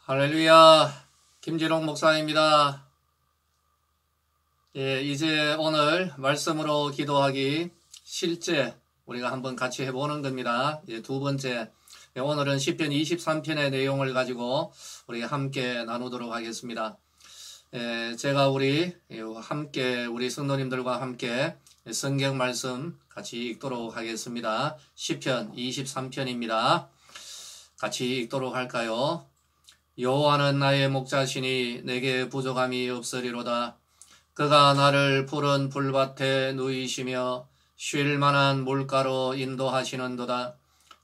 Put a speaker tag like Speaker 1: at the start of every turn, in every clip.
Speaker 1: 할렐루야, 김진홍 목사입니다. 이제 오늘 말씀으로 기도하기 실제 우리가 한번 같이 해보는 겁니다. 두 번째, 오늘은 시편 23편의 내용을 가지고 우리 함께 나누도록 하겠습니다. 제가 우리 성도님들과 함께 성경 말씀 같이 읽도록 하겠습니다. 시편 23편입니다. 같이 읽도록 할까요? 여호와는 나의 목자시니 내게 부족함이 없으리로다. 그가 나를 푸른 풀밭에 누이시며 쉴 만한 물가로 인도하시는도다.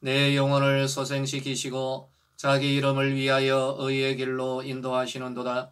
Speaker 1: 내 영혼을 소생시키시고 자기 이름을 위하여 의의 길로 인도하시는도다.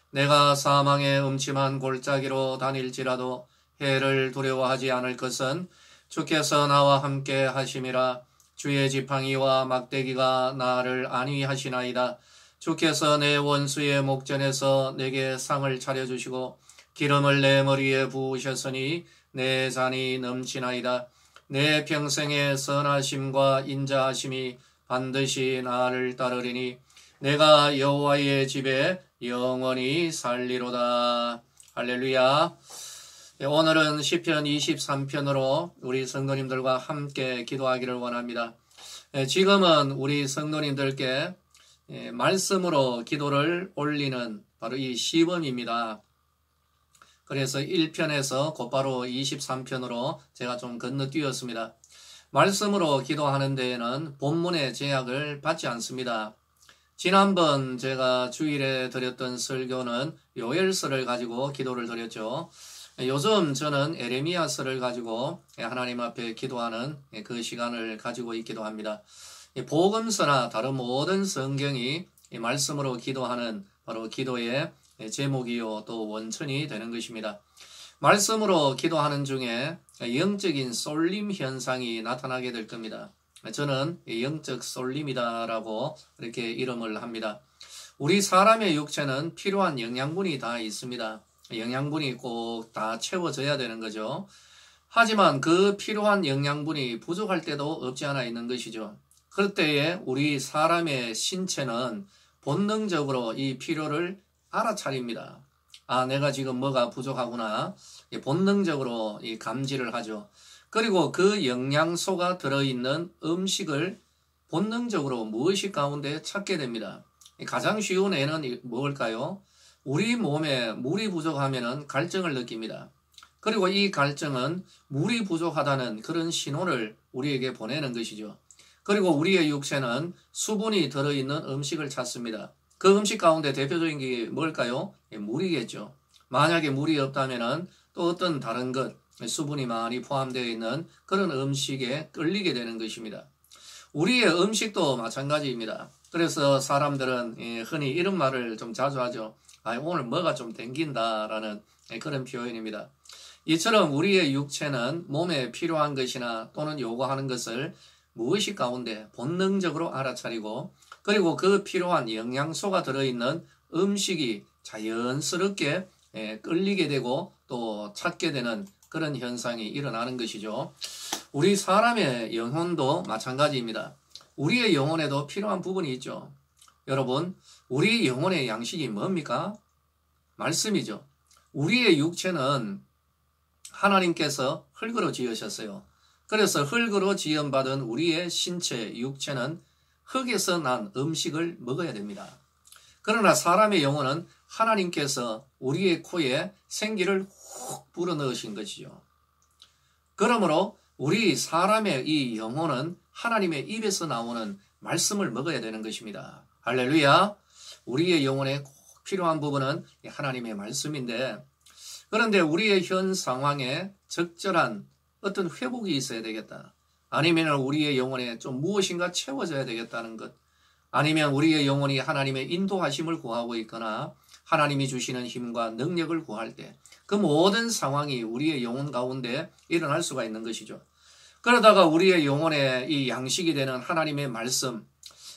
Speaker 1: 내가 사망의 음침한 골짜기로 다닐지라도 해를 두려워하지 않을 것은 주께서 나와 함께 하심이라. 주의 지팡이와 막대기가 나를 안위하시나이다. 주께서 내 원수의 목전에서 내게 상을 차려주시고 기름을 내 머리에 부으셨으니 내 잔이 넘치나이다. 내 평생의 선하심과 인자하심이 반드시 나를 따르리니 내가 여호와의 집에 영원히 살리로다. 할렐루야. 오늘은 시편 23편으로 우리 성도님들과 함께 기도하기를 원합니다. 지금은 우리 성도님들께 말씀으로 기도를 올리는 바로 이 시범입니다. 그래서 1편에서 곧바로 23편으로 제가 좀 건너뛰었습니다. 말씀으로 기도하는 데에는 본문의 제약을 받지 않습니다. 지난번 제가 주일에 드렸던 설교는 요엘서를 가지고 기도를 드렸죠. 요즘 저는 에레미야서를 가지고 하나님 앞에 기도하는 그 시간을 가지고 있기도 합니다. 복음서나 다른 모든 성경이 말씀으로 기도하는 바로 기도의 제목이요 또 원천이 되는 것입니다. 말씀으로 기도하는 중에 영적인 쏠림 현상이 나타나게 될 겁니다. 저는 영적 쏠림이다라고 이렇게 이름을 합니다. 우리 사람의 육체는 필요한 영양분이 다 있습니다. 영양분이 꼭 다 채워져야 되는 거죠. 하지만 그 필요한 영양분이 부족할 때도 없지 않아 있는 것이죠. 그럴 때에 우리 사람의 신체는 본능적으로 이 필요를 알아차립니다. 아, 내가 지금 뭐가 부족하구나. 본능적으로 이 감지를 하죠. 그리고 그 영양소가 들어있는 음식을 본능적으로 무의식 가운데 찾게 됩니다. 가장 쉬운 예는 뭘까요? 우리 몸에 물이 부족하면 갈증을 느낍니다. 그리고 이 갈증은 물이 부족하다는 그런 신호를 우리에게 보내는 것이죠. 그리고 우리의 육체는 수분이 들어있는 음식을 찾습니다. 그 음식 가운데 대표적인 게 뭘까요? 물이겠죠. 만약에 물이 없다면 또 어떤 다른 것, 수분이 많이 포함되어 있는 그런 음식에 끌리게 되는 것입니다. 우리의 음식도 마찬가지입니다. 그래서 사람들은 흔히 이런 말을 좀 자주 하죠. 오늘 뭐가 좀 땡긴다라는 그런 표현입니다. 이처럼 우리의 육체는 몸에 필요한 것이나 또는 요구하는 것을 무의식 가운데 본능적으로 알아차리고 그리고 그 필요한 영양소가 들어있는 음식이 자연스럽게 끌리게 되고 또 찾게 되는 그런 현상이 일어나는 것이죠. 우리 사람의 영혼도 마찬가지입니다. 우리의 영혼에도 필요한 부분이 있죠. 여러분, 우리 영혼의 양식이 뭡니까? 말씀이죠. 우리의 육체는 하나님께서 흙으로 지으셨어요. 그래서 흙으로 지음받은 우리의 신체, 육체는 흙에서 난 음식을 먹어야 됩니다. 그러나 사람의 영혼은 하나님께서 우리의 코에 생기를 훅 불어넣으신 것이죠. 그러므로 우리 사람의 이 영혼은 하나님의 입에서 나오는 말씀을 먹어야 되는 것입니다. 할렐루야! 우리의 영혼에 꼭 필요한 부분은 하나님의 말씀인데 그런데 우리의 현 상황에 적절한 어떤 회복이 있어야 되겠다. 아니면 우리의 영혼에 좀 무엇인가 채워져야 되겠다는 것. 아니면 우리의 영혼이 하나님의 인도하심을 구하고 있거나 하나님이 주시는 힘과 능력을 구할 때 그 모든 상황이 우리의 영혼 가운데 일어날 수가 있는 것이죠. 그러다가 우리의 영혼의 이 양식이 되는 하나님의 말씀,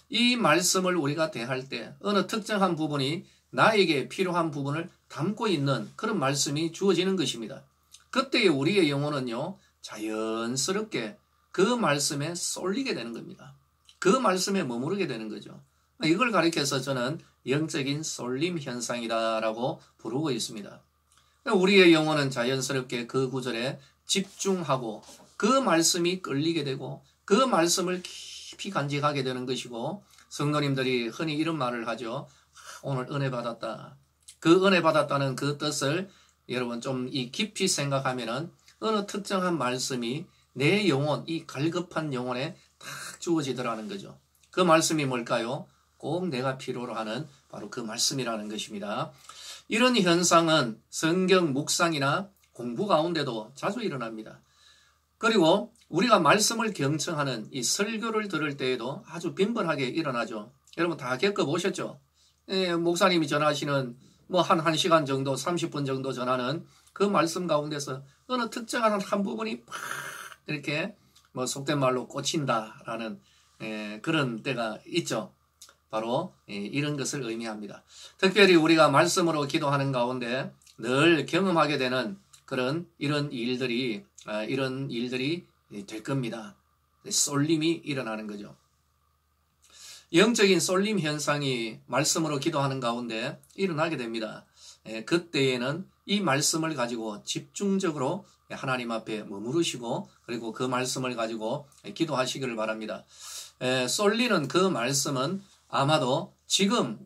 Speaker 1: 이 말씀을 우리가 대할 때 어느 특정한 부분이 나에게 필요한 부분을 담고 있는 그런 말씀이 주어지는 것입니다. 그때 우리의 영혼은요, 자연스럽게 그 말씀에 쏠리게 되는 겁니다. 그 말씀에 머무르게 되는 거죠. 이걸 가리켜서 저는 영적인 쏠림 현상이다라고 부르고 있습니다. 우리의 영혼은 자연스럽게 그 구절에 집중하고 그 말씀이 끌리게 되고 그 말씀을 깊이 간직하게 되는 것이고, 성도님들이 흔히 이런 말을 하죠. 오늘 은혜 받았다. 그 은혜 받았다는 그 뜻을 여러분 좀 이 깊이 생각하면은 어느 특정한 말씀이 내 영혼, 이 갈급한 영혼에 딱 주어지더라는 거죠. 그 말씀이 뭘까요? 꼭 내가 필요로 하는 바로 그 말씀이라는 것입니다. 이런 현상은 성경 묵상이나 공부 가운데도 자주 일어납니다. 그리고 우리가 말씀을 경청하는 이 설교를 들을 때에도 아주 빈번하게 일어나죠. 여러분 다 겪어보셨죠? 목사님이 전하시는 한 1시간 정도, 30분 정도 전하는 그 말씀 가운데서 어느 특정한 한 부분이 팍 이렇게 속된 말로 꽂힌다라는 그런 때가 있죠. 바로 이런 것을 의미합니다. 특별히 우리가 말씀으로 기도하는 가운데 늘 경험하게 되는 이런 일들이 될 겁니다. 쏠림이 일어나는 거죠. 영적인 쏠림 현상이 말씀으로 기도하는 가운데 일어나게 됩니다. 그때에는 이 말씀을 가지고 집중적으로 하나님 앞에 머무르시고, 그리고 그 말씀을 가지고 기도하시기를 바랍니다. 쏠리는 그 말씀은 아마도 지금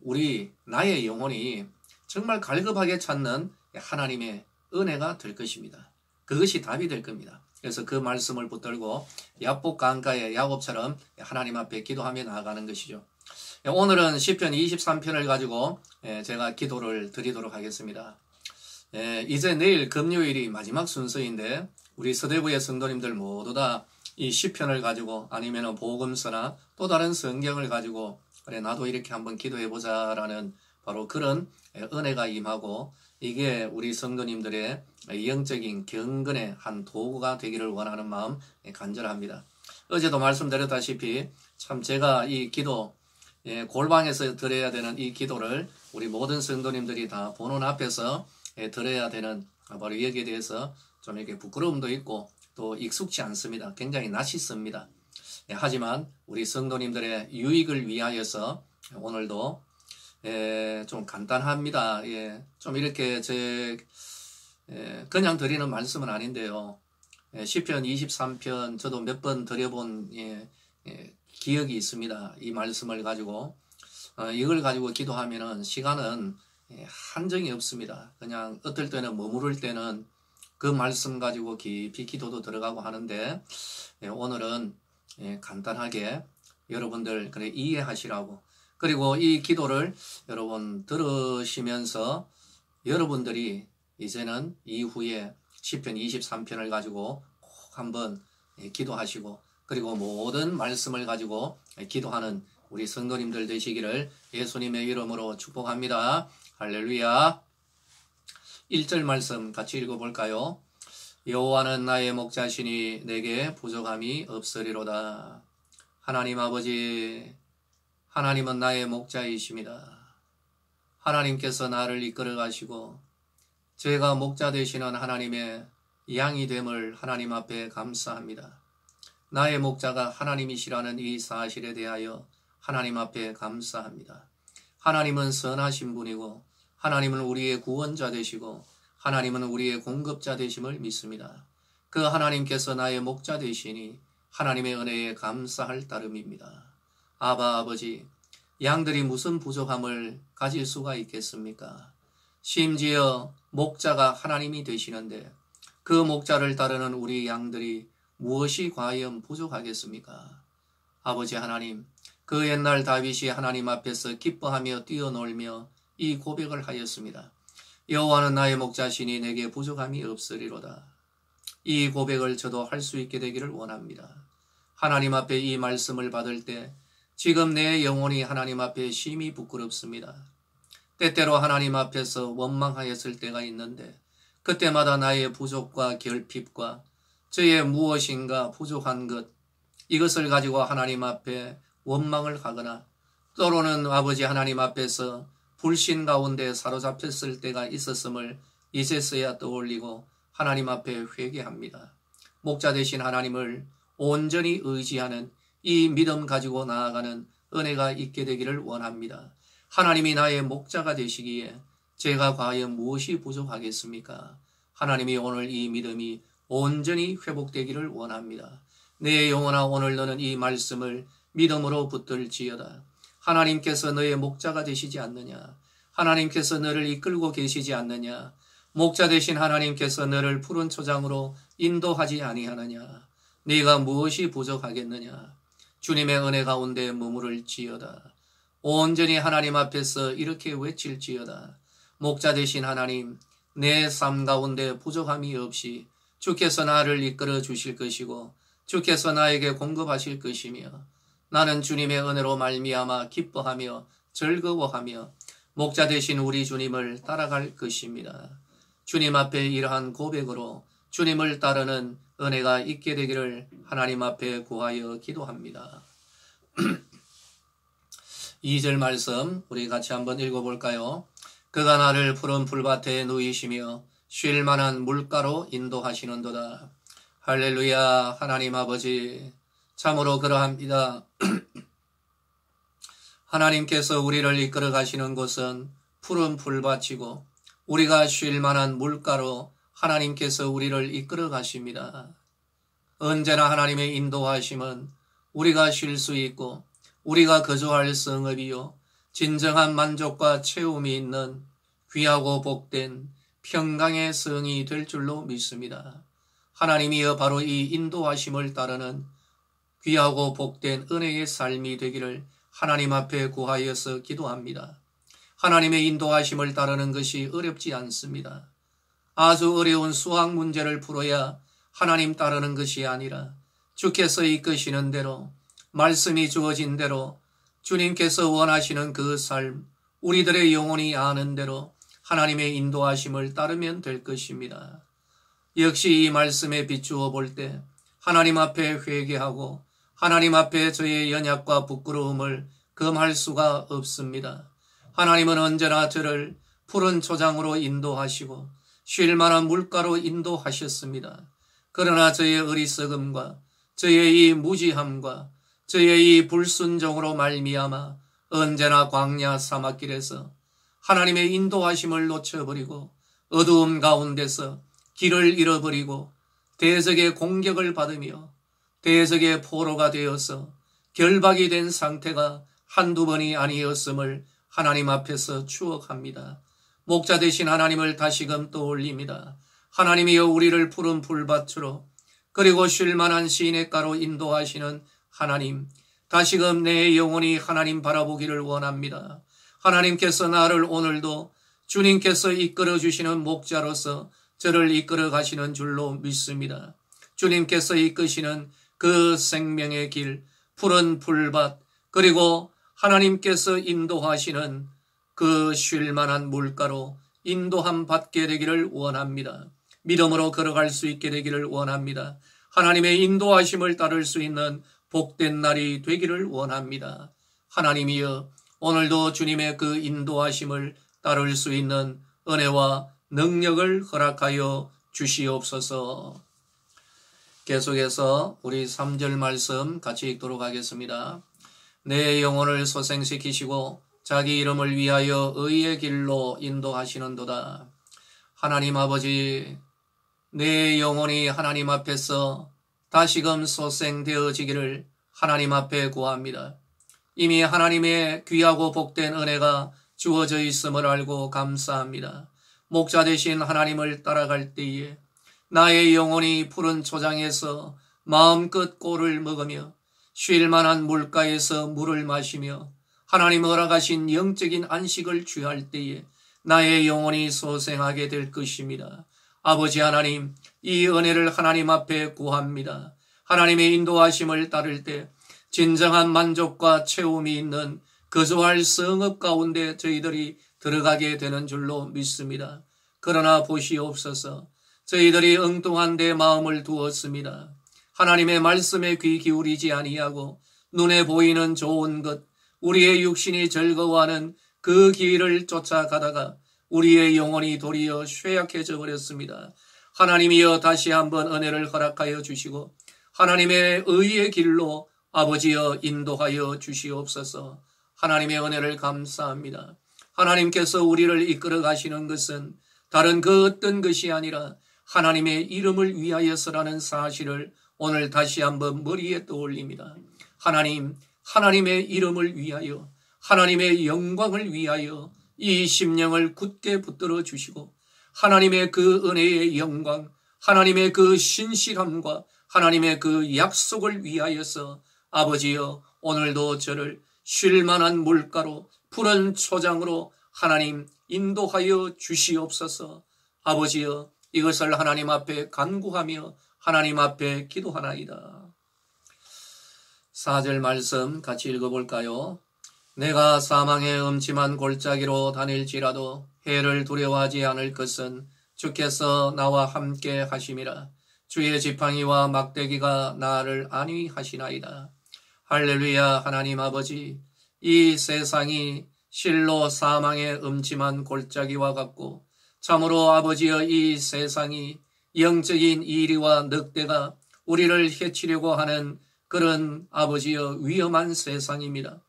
Speaker 1: 나의 영혼이 정말 갈급하게 찾는 하나님의 은혜가 될 것입니다. 그것이 답이 될 겁니다. 그래서 그 말씀을 붙들고 야복 강가의 야곱처럼 하나님 앞에 기도하며 나아가는 것이죠. 오늘은 시편 23편을 가지고 제가 기도를 드리도록 하겠습니다. 이제 내일 금요일이 마지막 순서인데 우리 서대구의 성도님들 모두 다 이 시편을 가지고 아니면 복음서나 또 다른 성경을 가지고 그래 나도 이렇게 한번 기도해보자 라는 바로 그런 은혜가 임하고, 이게 우리 성도님들의 영적인 경건의 한 도구가 되기를 원하는 마음 간절합니다. 어제도 말씀드렸다시피 참 제가 이 기도, 골방에서 드려야 되는 이 기도를 우리 모든 성도님들이 다 보는 앞에서 드려야 되는 바로 여기에 대해서 좀 이렇게 부끄러움도 있고 또 익숙치 않습니다. 굉장히 낯이 씁니다. 하지만 우리 성도님들의 유익을 위하여서 오늘도 좀 간단합니다. 좀 이렇게 그냥 드리는 말씀은 아닌데요. 시편 23편 저도 몇 번 드려본 기억이 있습니다. 이 말씀을 가지고 이걸 가지고 기도하면은 시간은 한정이 없습니다. 그냥 어떨 때는 머무를 때는 그 말씀 가지고 깊이 기도도 들어가고 하는데, 오늘은 간단하게 여러분들 이해하시라고, 그리고 이 기도를 여러분 들으시면서 여러분들이 이제는 이후에 시편 23편을 가지고 꼭 한번 기도하시고, 그리고 모든 말씀을 가지고 기도하는 우리 성도님들 되시기를 예수님의 이름으로 축복합니다. 할렐루야. 1절 말씀 같이 읽어볼까요? 여호와는 나의 목자시니 내게 부족함이 없으리로다. 하나님 아버지, 하나님은 나의 목자이십니다. 하나님께서 나를 이끌어 가시고 제가 목자 되시는 하나님의 양이 됨을 하나님 앞에 감사합니다. 나의 목자가 하나님이시라는 이 사실에 대하여 하나님 앞에 감사합니다. 하나님은 선하신 분이고 하나님은 우리의 구원자 되시고 하나님은 우리의 공급자 되심을 믿습니다. 그 하나님께서 나의 목자 되시니 하나님의 은혜에 감사할 따름입니다. 아바 아버지, 양들이 무슨 부족함을 가질 수가 있겠습니까? 심지어 목자가 하나님이 되시는데 그 목자를 따르는 우리 양들이 무엇이 과연 부족하겠습니까? 아버지 하나님, 그 옛날 다윗이 하나님 앞에서 기뻐하며 뛰어놀며 이 고백을 하였습니다. 여호와는 나의 목자시니 내게 부족함이 없으리로다. 이 고백을 저도 할 수 있게 되기를 원합니다. 하나님 앞에 이 말씀을 받을 때 지금 내 영혼이 하나님 앞에 심히 부끄럽습니다. 때때로 하나님 앞에서 원망하였을 때가 있는데 그때마다 나의 부족과 결핍과 저의 무엇인가 부족한 것, 이것을 가지고 하나님 앞에 원망을 하거나 때로는 아버지 하나님 앞에서 불신 가운데 사로잡혔을 때가 있었음을 이제서야 떠올리고 하나님 앞에 회개합니다. 목자 되신 하나님을 온전히 의지하는 이 믿음 가지고 나아가는 은혜가 있게 되기를 원합니다. 하나님이 나의 목자가 되시기에 제가 과연 무엇이 부족하겠습니까? 하나님이 오늘 이 믿음이 온전히 회복되기를 원합니다. 내 영혼아, 오늘 너는 이 말씀을 믿음으로 붙들지어다. 하나님께서 너의 목자가 되시지 않느냐? 하나님께서 너를 이끌고 계시지 않느냐? 목자 되신 하나님께서 너를 푸른 초장으로 인도하지 아니하느냐? 네가 무엇이 부족하겠느냐? 주님의 은혜 가운데 머무를지어다. 온전히 하나님 앞에서 이렇게 외칠지어다. 목자 되신 하나님, 내 삶 가운데 부족함이 없이 주께서 나를 이끌어 주실 것이고 주께서 나에게 공급하실 것이며 나는 주님의 은혜로 말미암아 기뻐하며 즐거워하며 목자 되신 우리 주님을 따라갈 것입니다. 주님 앞에 이러한 고백으로 주님을 따르는 은혜가 있게 되기를 하나님 앞에 구하여 기도합니다. 2절 말씀 우리 같이 한번 읽어볼까요? 그가 나를 푸른 풀밭에 누이시며 쉴 만한 물가로 인도하시는도다. 할렐루야. 하나님 아버지, 참으로 그러합니다. 하나님께서 우리를 이끌어 가시는 곳은 푸른 풀밭이고 우리가 쉴 만한 물가로 하나님께서 우리를 이끌어 가십니다. 언제나 하나님의 인도하심은 우리가 쉴 수 있고 우리가 거주할 성읍이요 진정한 만족과 채움이 있는 귀하고 복된 평강의 성이 될 줄로 믿습니다. 하나님이여 바로 이 인도하심을 따르는 귀하고 복된 은혜의 삶이 되기를 하나님 앞에 구하여서 기도합니다. 하나님의 인도하심을 따르는 것이 어렵지 않습니다. 아주 어려운 수학 문제를 풀어야 하나님 따르는 것이 아니라 주께서 이끄시는 대로 말씀이 주어진 대로 주님께서 원하시는 그 삶, 우리들의 영혼이 아는 대로 하나님의 인도하심을 따르면 될 것입니다. 역시 이 말씀에 비추어 볼 때 하나님 앞에 회개하고 하나님 앞에 저의 연약과 부끄러움을 금할 수가 없습니다. 하나님은 언제나 저를 푸른 초장으로 인도하시고 쉴 만한 물가로 인도하셨습니다. 그러나 저의 어리석음과 저의 이 무지함과 저의 이 불순종으로 말미암아 언제나 광야 사막길에서 하나님의 인도하심을 놓쳐버리고 어두움 가운데서 길을 잃어버리고 대적의 공격을 받으며 대적의 포로가 되어서 결박이 된 상태가 한두 번이 아니었음을 하나님 앞에서 추억합니다. 목자 되신 하나님을 다시금 떠올립니다. 하나님이여 우리를 푸른 풀밭으로 그리고 쉴만한 시냇가로 인도하시는 하나님, 다시금 내 영혼이 하나님 바라보기를 원합니다. 하나님께서 나를 오늘도 주님께서 이끌어 주시는 목자로서 저를 이끌어 가시는 줄로 믿습니다. 주님께서 이끄시는 그 생명의 길, 푸른 풀밭, 그리고 하나님께서 인도하시는 그 쉴만한 물가로 인도함 받게 되기를 원합니다. 믿음으로 걸어갈 수 있게 되기를 원합니다. 하나님의 인도하심을 따를 수 있는 복된 날이 되기를 원합니다. 하나님이여 오늘도 주님의 그 인도하심을 따를 수 있는 은혜와 능력을 허락하여 주시옵소서. 계속해서 우리 3절 말씀 같이 읽도록 하겠습니다. 내 영혼을 소생시키시고 자기 이름을 위하여 의의 길로 인도하시는도다. 하나님 아버지, 내 영혼이 하나님 앞에서 다시금 소생되어지기를 하나님 앞에 구합니다. 이미 하나님의 귀하고 복된 은혜가 주어져 있음을 알고 감사합니다. 목자 되신 하나님을 따라갈 때에 나의 영혼이 푸른 초장에서 마음껏 꿀을 먹으며 쉴 만한 물가에서 물을 마시며 하나님 허락하신 영적인 안식을 취할 때에 나의 영혼이 소생하게 될 것입니다. 아버지 하나님, 이 은혜를 하나님 앞에 구합니다. 하나님의 인도하심을 따를 때 진정한 만족과 채움이 있는 거주할 성읍 가운데 저희들이 들어가게 되는 줄로 믿습니다. 그러나 보시옵소서, 저희들이 엉뚱한 데 마음을 두었습니다. 하나님의 말씀에 귀 기울이지 아니하고 눈에 보이는 좋은 것, 우리의 육신이 즐거워하는 그 길을 쫓아가다가 우리의 영혼이 도리어 쇠약해져 버렸습니다. 하나님이여 다시 한번 은혜를 허락하여 주시고 하나님의 의의 길로 아버지여 인도하여 주시옵소서. 하나님의 은혜를 감사합니다. 하나님께서 우리를 이끌어 가시는 것은 다른 그 어떤 것이 아니라 하나님의 이름을 위하여서라는 사실을 오늘 다시 한번 머리에 떠올립니다. 하나님의 이름을 위하여, 하나님의 영광을 위하여 이 심령을 굳게 붙들어 주시고 하나님의 그 은혜의 영광, 하나님의 그 신실함과 하나님의 그 약속을 위하여서 아버지여 오늘도 저를 쉴만한 물가로 푸른 초장으로 하나님 인도하여 주시옵소서. 아버지여 이것을 하나님 앞에 간구하며 하나님 앞에 기도하나이다. 4절 말씀 같이 읽어볼까요? 내가 사망의 음침한 골짜기로 다닐지라도 해를 두려워하지 않을 것은 주께서 나와 함께 하심이라. 주의 지팡이와 막대기가 나를 안위하시나이다. 할렐루야. 하나님 아버지, 이 세상이 실로 사망의 음침한 골짜기와 같고 참으로 아버지여 이 세상이 영적인 이리와 늑대가 우리를 해치려고 하는 그런 아버지여 위험한 세상입니다.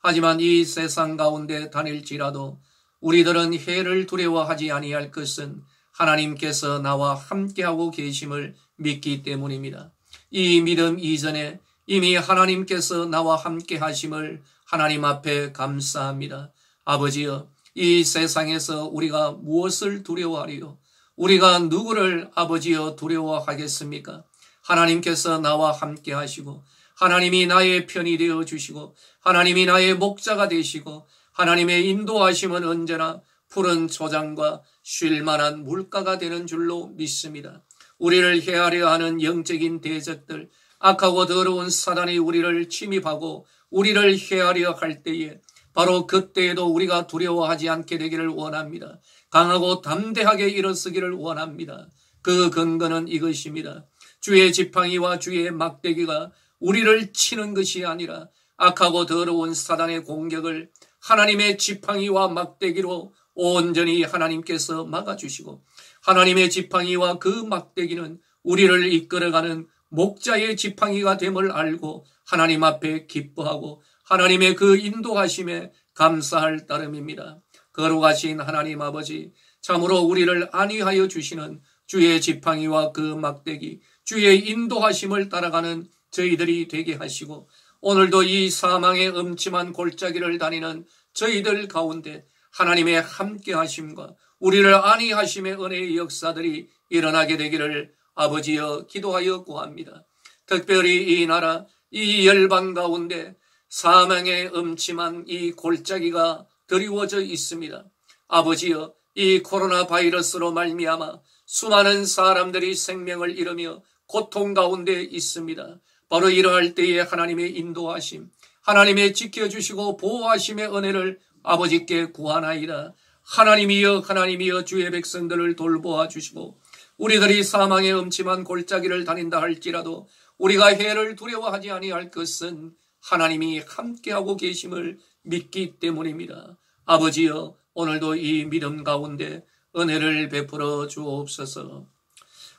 Speaker 1: 하지만 이 세상 가운데 다닐지라도 우리들은 해를 두려워하지 아니할 것은 하나님께서 나와 함께하고 계심을 믿기 때문입니다. 이 믿음 이전에 이미 하나님께서 나와 함께 하심을 하나님 앞에 감사합니다. 아버지여 이 세상에서 우리가 무엇을 두려워하리요? 우리가 누구를 아버지여 두려워하겠습니까? 하나님께서 나와 함께 하시고 하나님이 나의 편이 되어 주시고 하나님이 나의 목자가 되시고 하나님의 인도하심은 언제나 푸른 초장과 쉴만한 물가가 되는 줄로 믿습니다. 우리를 해하려 하는 영적인 대적들, 악하고 더러운 사단이 우리를 침입하고 우리를 해하려 할 때에 바로 그때에도 우리가 두려워하지 않게 되기를 원합니다. 강하고 담대하게 일어서기를 원합니다. 그 근거는 이것입니다. 주의 지팡이와 주의 막대기가 우리를 치는 것이 아니라 악하고 더러운 사단의 공격을 하나님의 지팡이와 막대기로 온전히 하나님께서 막아주시고 하나님의 지팡이와 그 막대기는 우리를 이끌어가는 목자의 지팡이가 됨을 알고 하나님 앞에 기뻐하고 하나님의 그 인도하심에 감사할 따름입니다. 거룩하신 하나님 아버지, 참으로 우리를 안위하여 주시는 주의 지팡이와 그 막대기, 주의 인도하심을 따라가는 저희들이 되게 하시고 오늘도 이 사망의 음침한 골짜기를 다니는 저희들 가운데 하나님의 함께 하심과 우리를 안위하심의 은혜의 역사들이 일어나게 되기를 아버지여 기도하여 구합니다. 특별히 이 나라, 이 열방 가운데 사망의 음침한 이 골짜기가 드리워져 있습니다. 아버지여 이 코로나 바이러스로 말미암아 수많은 사람들이 생명을 잃으며 고통 가운데 있습니다. 바로 이러할 때에 하나님의 인도하심, 하나님의 지켜주시고 보호하심의 은혜를 아버지께 구하나이다. 하나님이여 주의 백성들을 돌보아 주시고 우리들이 사망의 음침한 골짜기를 다닌다 할지라도 우리가 해를 두려워하지 아니할 것은 하나님이 함께하고 계심을 믿기 때문입니다. 아버지여 오늘도 이 믿음 가운데 은혜를 베풀어 주옵소서.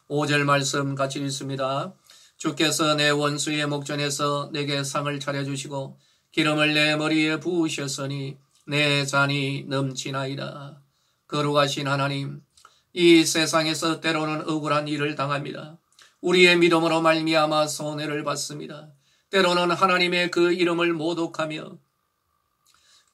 Speaker 1: 5절 말씀 같이 읽습니다. 주께서 내 원수의 목전에서 내게 상을 차려주시고 기름을 내 머리에 부으셨으니 내 잔이 넘치나이다. 거룩하신 하나님, 이 세상에서 때로는 억울한 일을 당합니다. 우리의 믿음으로 말미암아 손해를 받습니다. 때로는 하나님의 그 이름을 모독하며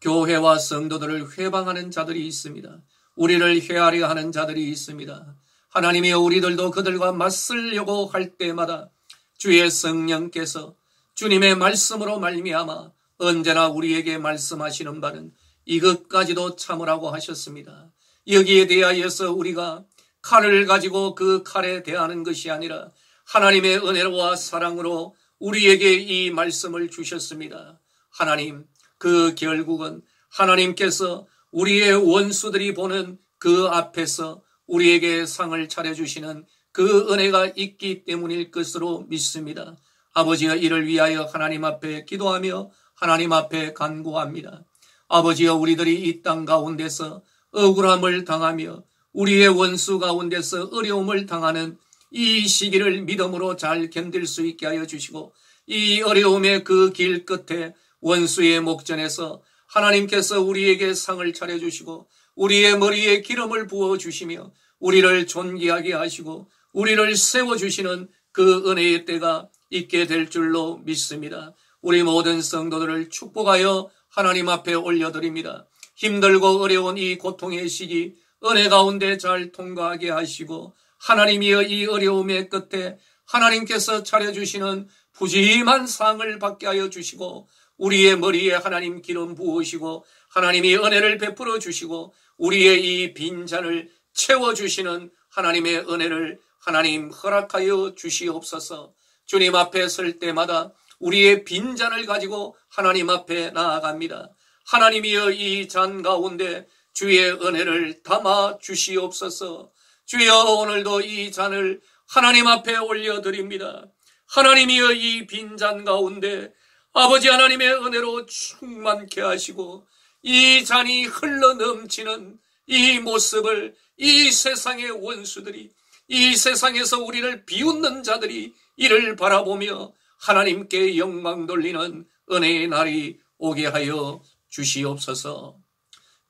Speaker 1: 교회와 성도들을 회방하는 자들이 있습니다. 우리를 해하려 하는 자들이 있습니다. 하나님이여 우리들도 그들과 맞서려고 할 때마다 주의 성령께서 주님의 말씀으로 말미암아 언제나 우리에게 말씀하시는 바는 이것까지도 참으라고 하셨습니다. 여기에 대하여서 우리가 칼을 가지고 그 칼에 대하는 것이 아니라 하나님의 은혜와 사랑으로 우리에게 이 말씀을 주셨습니다. 하나님, 그 결국은 하나님께서 우리의 원수들이 보는 그 앞에서 우리에게 상을 차려주시는 그 은혜가 있기 때문일 것으로 믿습니다. 아버지여 이를 위하여 하나님 앞에 기도하며 하나님 앞에 간구합니다. 아버지여 우리들이 이 땅 가운데서 억울함을 당하며 우리의 원수 가운데서 어려움을 당하는 이 시기를 믿음으로 잘 견딜 수 있게 하여 주시고 이 어려움의 그 길 끝에 원수의 목전에서 하나님께서 우리에게 상을 차려주시고 우리의 머리에 기름을 부어주시며 우리를 존귀하게 하시고 우리를 세워주시는 그 은혜의 때가 있게 될 줄로 믿습니다. 우리 모든 성도들을 축복하여 하나님 앞에 올려드립니다. 힘들고 어려운 이 고통의 시기 은혜 가운데 잘 통과하게 하시고 하나님이여 이 어려움의 끝에 하나님께서 차려주시는 푸짐한 상을 받게 하여 주시고 우리의 머리에 하나님 기름 부으시고 하나님이 은혜를 베풀어 주시고 우리의 이 빈잔을 채워주시는 하나님의 은혜를 하나님 허락하여 주시옵소서. 주님 앞에 설 때마다 우리의 빈잔을 가지고 하나님 앞에 나아갑니다. 하나님이여 이 잔 가운데 주의 은혜를 담아 주시옵소서. 주여 오늘도 이 잔을 하나님 앞에 올려드립니다. 하나님이여 이 빈잔 가운데 아버지 하나님의 은혜로 충만케 하시고 이 잔이 흘러넘치는 이 모습을 이 세상의 원수들이 이 세상에서 우리를 비웃는 자들이 이를 바라보며 하나님께 영광 돌리는 은혜의 날이 오게 하여 주시옵소서.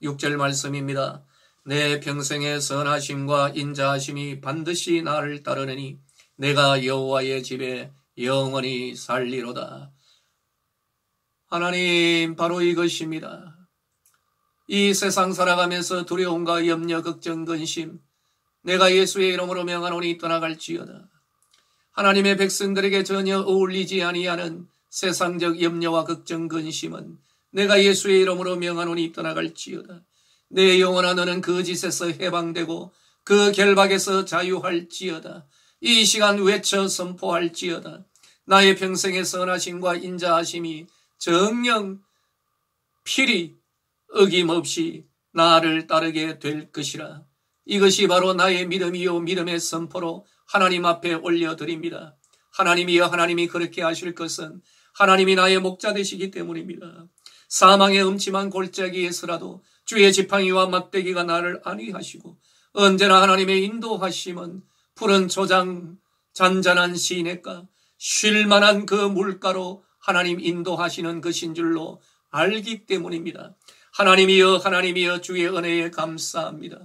Speaker 1: 6절 말씀입니다. 내 평생의 선하심과 인자하심이 반드시 나를 따르느니 내가 여호와의 집에 영원히 살리로다. 하나님, 바로 이것입니다. 이 세상 살아가면서 두려움과 염려, 걱정, 근심, 내가 예수의 이름으로 명하노니 떠나갈지어다. 하나님의 백성들에게 전혀 어울리지 아니하는 세상적 염려와 걱정, 근심은 내가 예수의 이름으로 명하노니 떠나갈지어다. 내 영혼아 너는 그 짓에서 해방되고 그 결박에서 자유할지어다. 이 시간 외쳐 선포할지어다. 나의 평생의 선하심과 인자하심이 정녕 필히 어김없이 나를 따르게 될 것이라. 이것이 바로 나의 믿음이요 믿음의 선포로 하나님 앞에 올려드립니다. 하나님이여 하나님이 그렇게 하실 것은 하나님이 나의 목자 되시기 때문입니다. 사망의 음침한 골짜기에서라도 주의 지팡이와 막대기가 나를 안위하시고 언제나 하나님의 인도하심은 푸른 초장 잔잔한 시냇가 쉴만한 그 물가로 하나님 인도하시는 것인 줄로 알기 때문입니다. 하나님이여 하나님이여 주의 은혜에 감사합니다.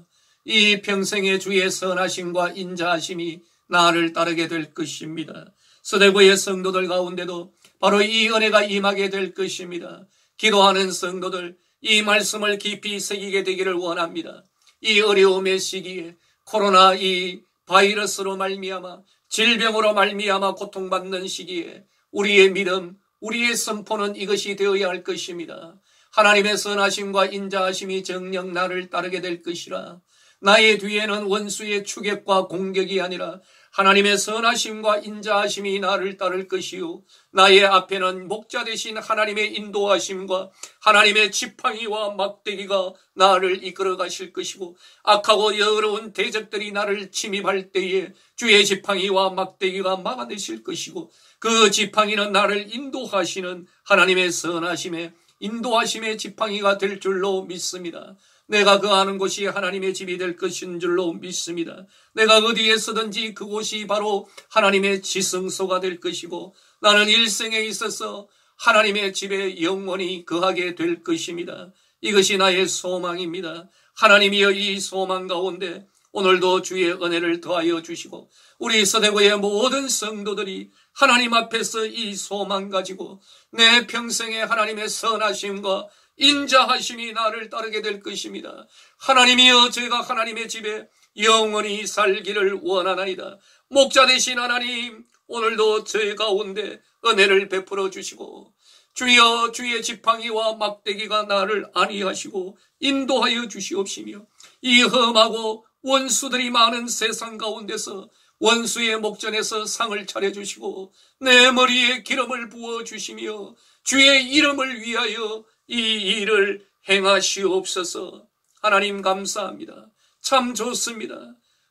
Speaker 1: 이 평생의 주의 선하심과 인자하심이 나를 따르게 될 것입니다. 서대구의 성도들 가운데도 바로 이 은혜가 임하게 될 것입니다. 기도하는 성도들 이 말씀을 깊이 새기게 되기를 원합니다. 이 어려움의 시기에 코로나 이 바이러스로 말미암아 질병으로 말미암아 고통받는 시기에 우리의 믿음, 우리의 선포는 이것이 되어야 할 것입니다. 하나님의 선하심과 인자하심이 정녕 나를 따르게 될 것이라. 나의 뒤에는 원수의 추격과 공격이 아니라 하나님의 선하심과 인자하심이 나를 따를 것이요 나의 앞에는 목자 되신 하나님의 인도하심과 하나님의 지팡이와 막대기가 나를 이끌어 가실 것이고 악하고 여러운 대적들이 나를 침입할 때에 주의 지팡이와 막대기가 막아내실 것이고 그 지팡이는 나를 인도하시는 하나님의 선하심의 인도하심의 지팡이가 될 줄로 믿습니다. 내가 거하는 곳이 하나님의 집이 될 것인 줄로 믿습니다. 내가 어디에 서든지 그곳이 바로 하나님의 지성소가 될 것이고 나는 일생에 있어서 하나님의 집에 영원히 거하게 될 것입니다. 이것이 나의 소망입니다. 하나님이여 이 소망 가운데 오늘도 주의 은혜를 더하여 주시고 우리 서대구의 모든 성도들이 하나님 앞에서 이 소망 가지고 내 평생에 하나님의 선하심과 인자하심이 나를 따르게 될 것입니다. 하나님이여 제가 하나님의 집에 영원히 살기를 원하나이다. 목자 되신 하나님 오늘도 저희 가운데 은혜를 베풀어 주시고 주여 주의 지팡이와 막대기가 나를 안위하시고 인도하여 주시옵시며 이 험하고 원수들이 많은 세상 가운데서 원수의 목전에서 상을 차려주시고 내 머리에 기름을 부어주시며 주의 이름을 위하여 이 일을 행하시옵소서. 하나님 감사합니다. 참 좋습니다.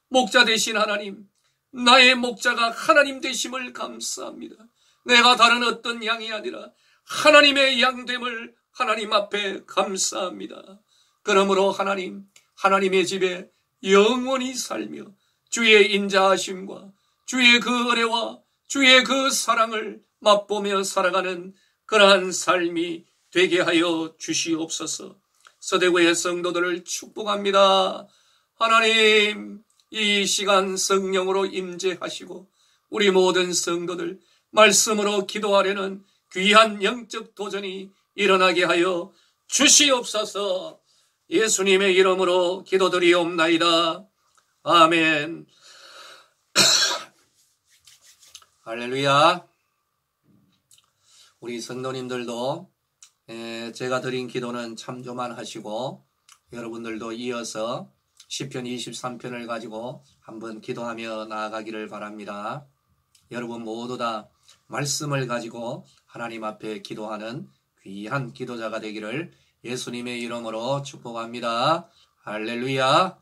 Speaker 1: 목자 되신 하나님, 나의 목자가 하나님 되심을 감사합니다. 내가 다른 어떤 양이 아니라 하나님의 양됨을 하나님 앞에 감사합니다. 그러므로 하나님, 하나님의 집에 영원히 살며 주의 인자하심과 주의 그 은혜와 주의 그 사랑을 맛보며 살아가는 그러한 삶이 되게 하여 주시옵소서. 서대구의 성도들을 축복합니다. 하나님, 이 시간 성령으로 임재하시고 우리 모든 성도들 말씀으로 기도하려는 귀한 영적 도전이 일어나게 하여 주시옵소서. 예수님의 이름으로 기도드리옵나이다. 아멘. 할렐루야. 우리 성도님들도 제가 드린 기도는 참조만 하시고 여러분들도 이어서 시편 23편을 가지고 한번 기도하며 나아가기를 바랍니다. 여러분 모두 다 말씀을 가지고 하나님 앞에 기도하는 귀한 기도자가 되기를 예수님의 이름으로 축복합니다. 할렐루야.